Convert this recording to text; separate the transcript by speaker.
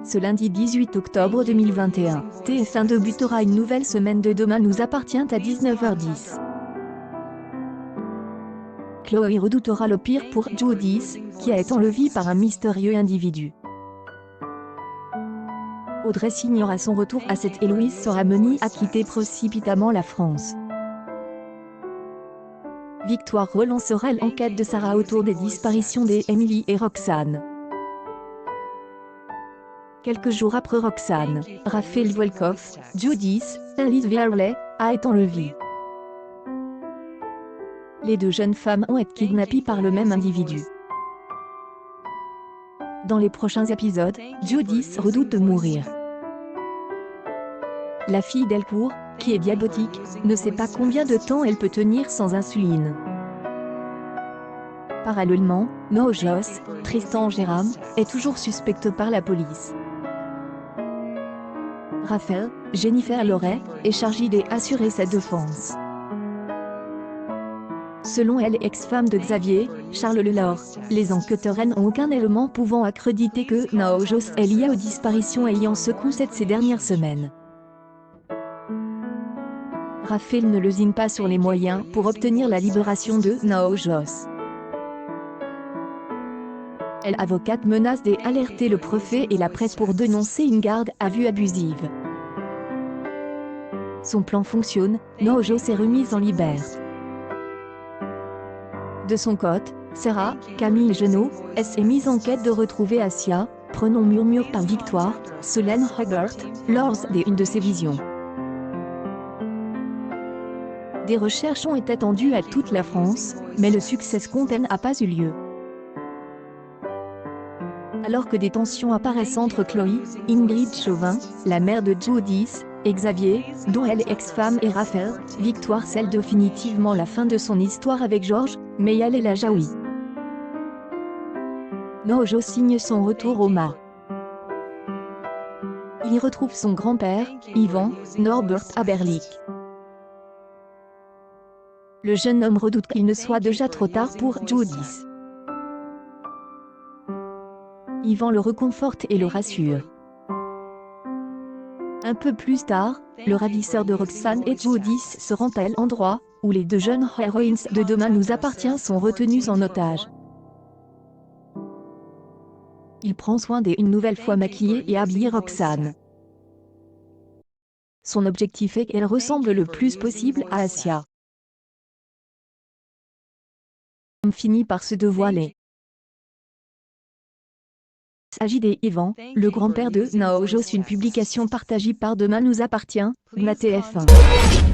Speaker 1: Ce lundi 18 octobre 2021, TF1 débutera une nouvelle semaine de Demain nous appartient à 19h10. Chloé redoutera le pire pour Judith, qui a été enlevée par un mystérieux individu. Audrey signera son retour à cette et Louise sera menée à quitter précipitamment la France. Victoire relancera l'enquête de Sarah autour des disparitions d'Emily et Roxane. Quelques jours après Roxane, Raphaël Volkoff, Judith, Alice Verley, a été enlevée. Les deux jeunes femmes ont été kidnappées par le même individu. Dans les prochains épisodes, Judith redoute de mourir. La fille d'Elcourt, qui est diabétique, ne sait pas combien de temps elle peut tenir sans insuline. Parallèlement, Noah Joss, Tristan Jérôme, est toujours suspecte par la police. Raphaël, Jennifer Loret, est chargée d'assurer sa défense. Selon elle, ex-femme de Xavier, Charles Lelore, les enquêteurs n'ont aucun élément pouvant accréditer que Noah Joss est lié aux disparitions ayant secoué ces dernières semaines. Raphaël ne lésine pas sur les moyens pour obtenir la libération de Noah Joss. Elle avocate menace d'alerter le préfet et la presse pour dénoncer une garde à vue abusive. Son plan fonctionne, Noah Joss est remise en liberté. De son côté, Sarah, Camille Genot, est mise en quête de retrouver Asia, prénom murmure par Victoire, Solène Hubert, lors d'une de ses visions. Des recherches ont été tendues à toute la France, mais le succès escompté n'a pas eu lieu. Alors que des tensions apparaissent entre Chloé, Ingrid Chauvin, la mère de Judith, et Xavier, dont elle est ex-femme, et Raphaël, Victoire scelle définitivement la fin de son histoire avec Georges, Mayal et la Jaoui. Noah Joss signe son retour au Mans. Il y retrouve son grand-père, Yvan, Norbert Aberlich. Le jeune homme redoute qu'il ne soit déjà trop tard pour Judith. Yvan le réconforte et le rassure. Un peu plus tard, le ravisseur de Roxane et Judith se rend à l'endroit où les deux jeunes héroïnes de Demain nous appartient sont retenues en otage. Il prend soin d'une nouvelle fois maquiller et habiller Roxane. Son objectif est qu'elle ressemble le plus possible à Asia. Il finit par se dévoiler. Il s'agit d'Yvan, le grand-père de Noah Joss, une publication partagée par Demain nous appartient, TF1.